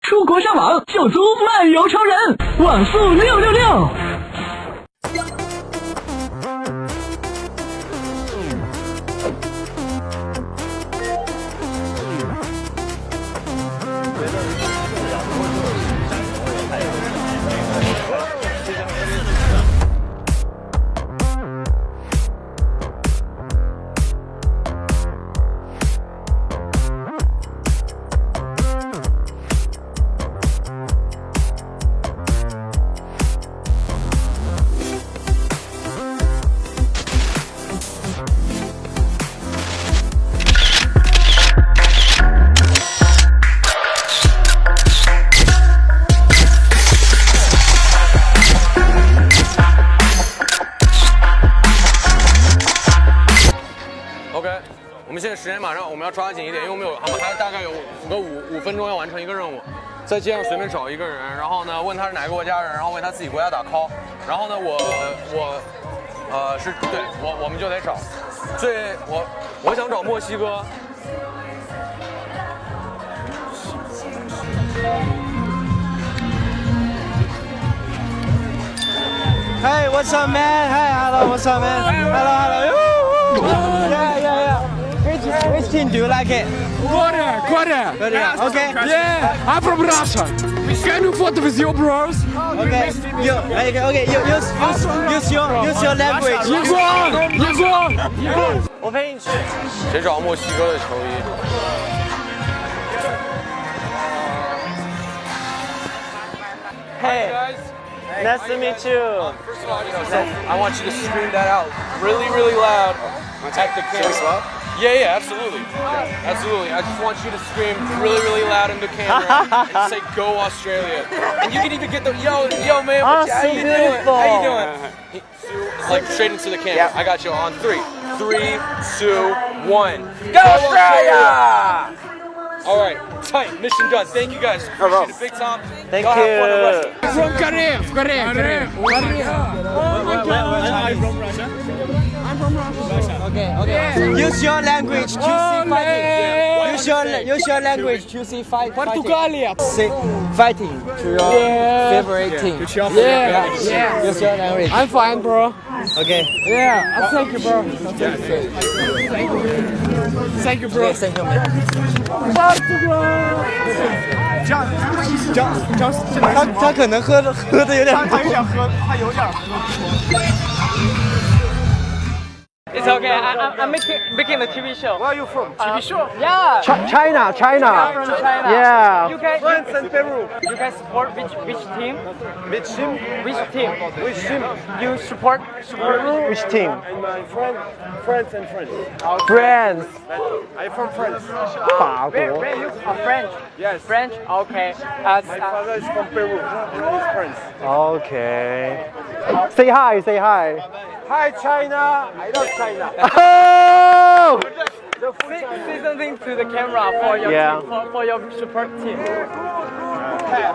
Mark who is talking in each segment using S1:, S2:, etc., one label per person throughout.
S1: 出国上网就租漫游超人，网速666。
S2: OK， 我们现在时间马上我们要抓紧一点，因为我们还大概有5分钟要完成一个任务，在街上随便找一个人，然后呢问他是哪个国家人，然后为他自己国家打 call， 然后呢我们就得找，我想找墨西哥。
S3: Hey, what's up, man? Hey, hello, what's up, man? Hello. Yeah. Which team do you like it?
S4: Korea.
S3: Okay.
S4: Yeah, I'm from Russia. Can you photo with your bros?
S3: Okay. Use your language.
S4: You go.
S3: 我陪你去。
S2: 谁找墨西哥的球衣？
S3: Hey, nice to meet you.
S2: First of all, I want you to scream that out really, really loud at the camera. Yeah, absolutely. Absolutely. I just want you to scream really, really loud in the camera and say, "Go Australia." And you can even get the yo, man, how you doing? How you doing? Like straight into the camera. I got you on 3, 2, 1. Go Australia! All right, tight. Mission done. Thank you guys. Appreciate it big time.
S3: Thank
S2: Y'all have fun the
S3: you.
S2: rest of the-
S4: From Korea.
S3: I'm from Russia. Okay. Use your language to see fighting. Use your language to see fighting.
S4: Portugalia.
S3: Say fighting to your favorite team.
S4: Yeah.
S3: Use your language.
S4: I'm fine, bro.
S3: Okay.
S4: Yeah, thank you, bro. Thank you, bro.
S3: Thank you, man. 他可能喝的有点，他有点喝，他有点喝。
S5: It's okay. I'm making the TV show.
S3: Where are you from? TV show?
S5: Yeah.
S3: China.
S5: I'm from China.
S3: Yeah.
S5: You guys,
S3: France and Peru.
S5: you guys support which team?
S3: Which team?
S5: Which team?
S3: Which team?
S5: You support
S3: Which team?
S6: And my friend, France and France.
S3: France.
S6: I'm from France.
S3: 法
S5: Where
S3: 国。
S5: you are French?
S6: Yes.
S5: French. Okay.
S6: My father is from Peru and he's French.
S3: Okay. Say hi. Say hi.
S6: Hi China. I love China.
S3: Oh!
S5: Say something to the camera for your
S3: Yeah.
S5: team, for your support team.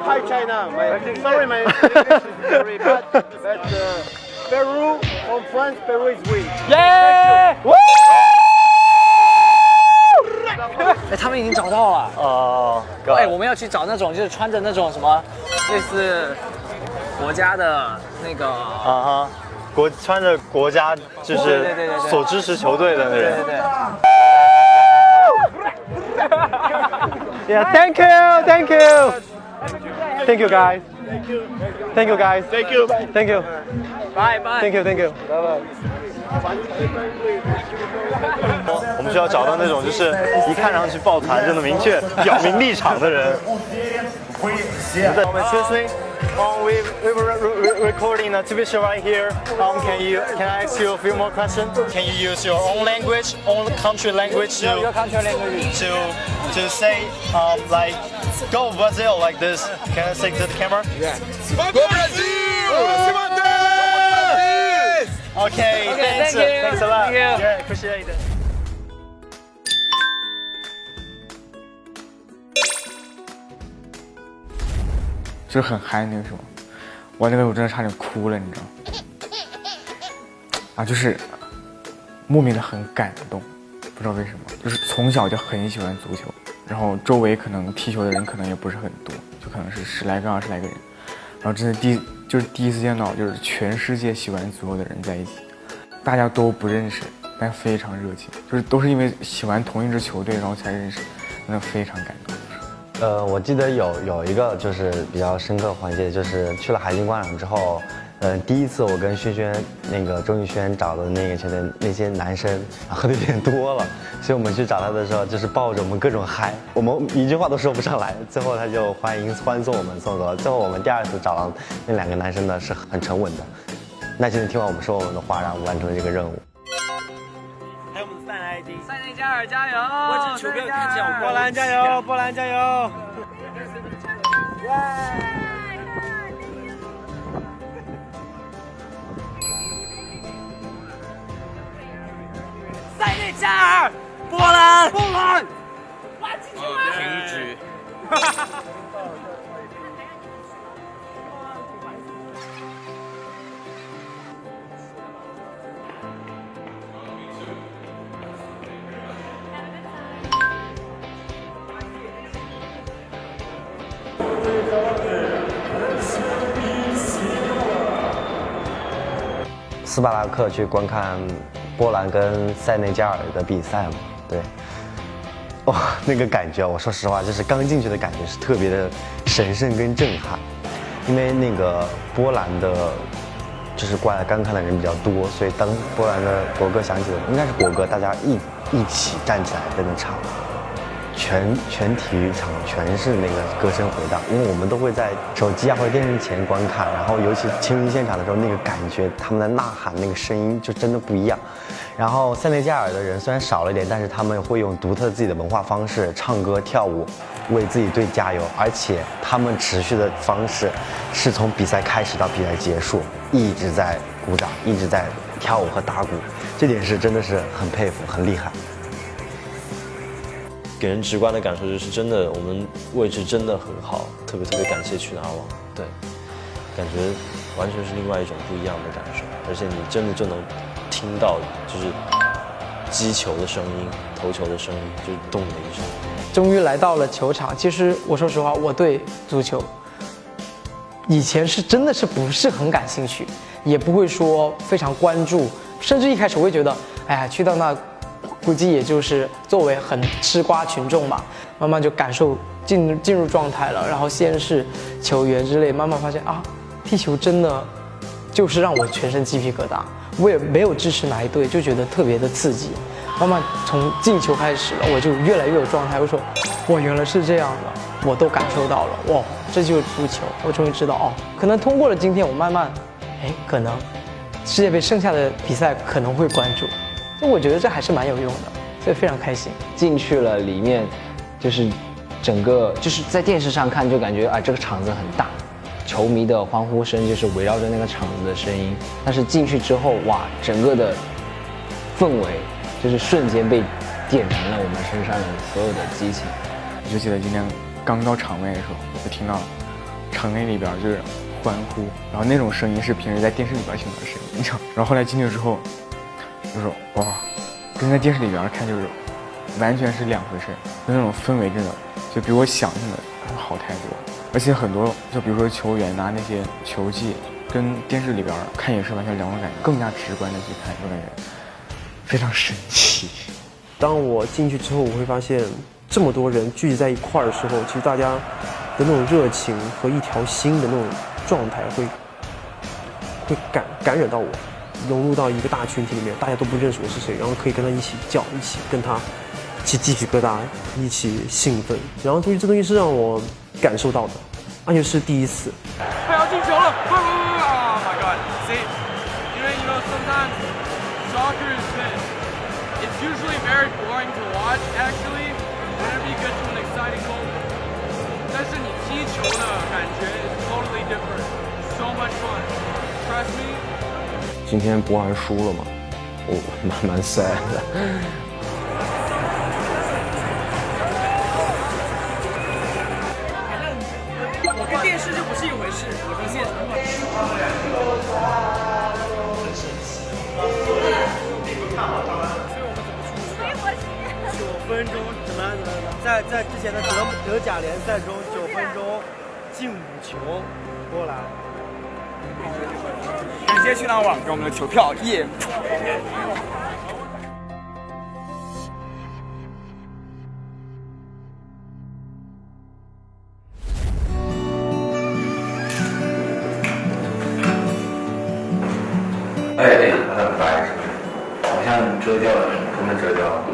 S6: Hi China. Sorry, my English is very bad. But Peru from France, Peru is win.
S5: Yeah.
S7: 哎，他们已经找到了。
S3: 哦。
S7: 哎，我们要去找那种就是穿着那种什么类似国家的那个。
S3: 啊哈。穿着国家就是
S7: 对
S3: 所支持球队的那人。
S7: 对。
S3: Yeah, thank you, guys. Thank you, guys. Thank you.
S5: Bye.
S3: Thank you. 我们需要找到那种就是一看上去抱团就能明确表明立场的人。我们Excuse me. We're recording a TV show right here. Can I ask you a few more questions? Can you use your own language, own country language
S7: Your country language.
S3: to say like go Brazil like this? Can I say to the camera?
S2: Go Brazil!
S3: Okay, thanks.
S5: thank you.
S3: Thanks a lot.
S5: Thank you.
S3: Yeah, appreciate it.
S8: 就是很嗨那个时候，我那个我真的差点哭了，你知道？啊，就是莫名的很感动，不知道为什么，就是从小就很喜欢足球，然后周围可能踢球的人可能也不是很多，就可能是10来个、20来个人，然后真的第一次见到就是全世界喜欢足球的人在一起，大家都不认识，但非常热情，就是都是因为喜欢同一支球队然后才认识，真的非常感动。
S9: 我记得有一个就是比较深刻的环节，就是去了海军广场之后，第一次我跟轩轩那个钟宇轩找的那个球队那些男生喝的有点多了，所以我们去找他的时候就是抱着我们各种嗨，我们一句话都说不上来，最后他就欢送我们送走了。最后我们第2次找到那2个男生呢是很沉稳的，耐心的听完我们说我们的话，然后完成了这个任务。
S5: 还有我们的塞内加尔加油！
S7: 我只球不要看见我。
S5: 波兰加油！波兰加油！塞内加尔，波兰，波兰，哇，进球了！
S2: 平局。
S9: 斯巴达克去观看波兰跟塞内加尔的比赛嘛，对，哇，那个感觉，我说实话，就是刚进去的感觉是特别的神圣跟震撼，因为那个波兰的，就是过来观看的人比较多，所以当波兰的国歌响起的，应该是国歌，大家一起站起来在那唱。全体育场全是那个歌声回荡，因为我们都会在手机或者电视前观看，然后尤其亲临现场的时候，那个感觉，他们的呐喊，那个声音就真的不一样。然后塞内加尔的人虽然少了一点，但是他们会用独特自己的文化方式唱歌跳舞，为自己队加油，而且他们持续的方式是从比赛开始到比赛结束，一直在鼓掌，一直在跳舞和打鼓，这点是真的是很佩服，很厉害。
S10: 给人直观的感受就是真的，我们位置真的很好，特别感谢去哪儿网，对，感觉完全是另外一种不一样的感受，而且你真的就能听到就是击球的声音、投球的声音，就是咚的一声。
S11: 终于来到了球场，其实我说实话，我对足球以前是真的是不是很感兴趣，也不会说非常关注，甚至一开始我会觉得，哎呀，去到那。估计也就是作为很吃瓜群众吧，慢慢就感受进入状态了，然后先是球员之类，慢慢发现啊，踢球真的就是让我全身鸡皮疙瘩，我也没有支持哪一队，就觉得特别的刺激。慢慢从进球开始了，我就越来越有状态，我说哇，原来是这样的，我都感受到了，哇，这就是足球，我终于知道哦，可能通过了今天，我慢慢，可能世界杯剩下的比赛可能会关注。就我觉得这还是蛮有用的，所以非常开心。
S7: 进去了里面，就是整个就是在电视上看就感觉啊这个场子很大，球迷的欢呼声就是围绕着那个场子的声音。但是进去之后，哇，整个的氛围就是瞬间被点燃了我们身上的所有的激情。
S8: 我就记得今天刚到场外的时候，我听到场内里边就是欢呼，然后那种声音是平时在电视里边听到的声音，你知道。然后后来进去之后。就是哇，跟在电视里边看就是完全是两回事，就那种氛围真的就比我想象的好太多，而且很多就比如说球员拿那些球技，跟电视里边看也是完全两种感觉，更加直观的去看，就感觉非常神奇。
S12: 当我进去之后，我会发现这么多人聚集在一块儿的时候，其实大家的那种热情和一条心的那种状态会感染到我。融入到一个大群体里面，大家都不认识我是谁，然后可以跟他一起叫，一起跟他起鸡皮疙瘩，一起兴奋，然后这东西是让我感受到的，而且是第一次。
S2: 快要进球了 ！Oh my god! See, you know sometimes soccer it's usually very boring to watch. Actually, whenever you get to an exciting moment, 但是你踢球的感觉 is totally different. So much fun. Trust me.
S13: 今天波兰输了嘛，我蛮 sad 的。
S5: 我跟电视就不是一回事，我跟现场。
S6: 9分钟怎么在之前的德甲联赛中9分钟进5球，波兰。
S5: 感谢去哪网给我们的球票，耶！
S7: 哎，它很白，好像遮掉了，根本遮掉了。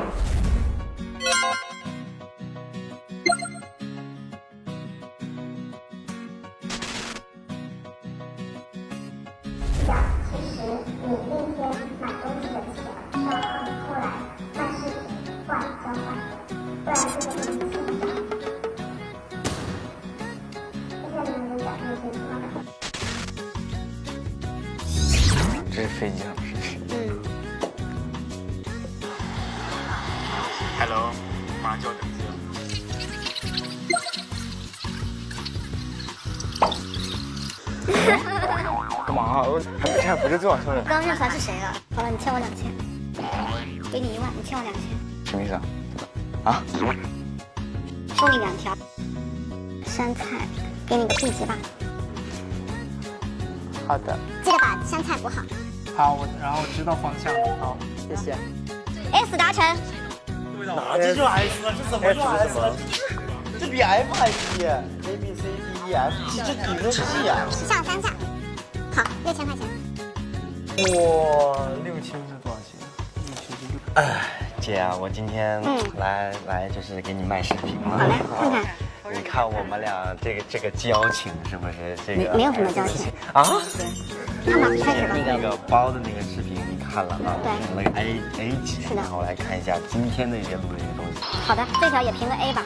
S8: 这是飞机上的事情。Hello， 马上就要登机了。干嘛啊？这还不是最好笑的。
S14: 刚认出来是谁了？好了，你欠我2000，给你1万，你欠我2000。
S8: 什么意思啊？啊？
S14: 送你2条山菜，给你个地级吧。
S11: 好的。
S14: 记得把山菜补好。
S11: 好，然后知道方向了。好，谢谢。
S14: S 达成。
S9: 哪这就 S 了？这怎么就 S 了？这比 F 还低 ！A B C D E F G， 这顶着 G 呀！
S14: 上3架，好，6000块钱。
S12: 哇，6000是多少钱？6000。
S9: 哎，姐啊，我今天来就是给你卖视频嘛。
S14: 好嘞，看看。
S9: 你看我们俩这个交情是不是？这个
S14: 没有什么交情
S9: 啊？
S14: 看吧，开始吧。
S9: 那个包的那个视频你看了啊？
S14: 对。
S9: 评了个 A 级，
S14: 是的。
S9: 然后来看一下今天的一些录的一些东西。
S14: 好的，这条也评个 A 吧。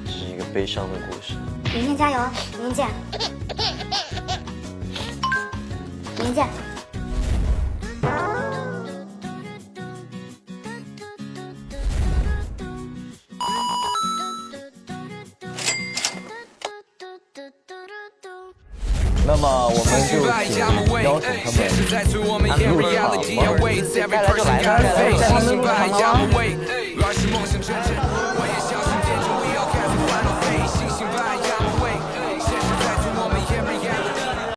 S10: 这是一个悲伤的故事。
S14: 明天加油，明天见。明天见。
S9: 那么我们就请邀请他们安入场，带来就来吧，带来。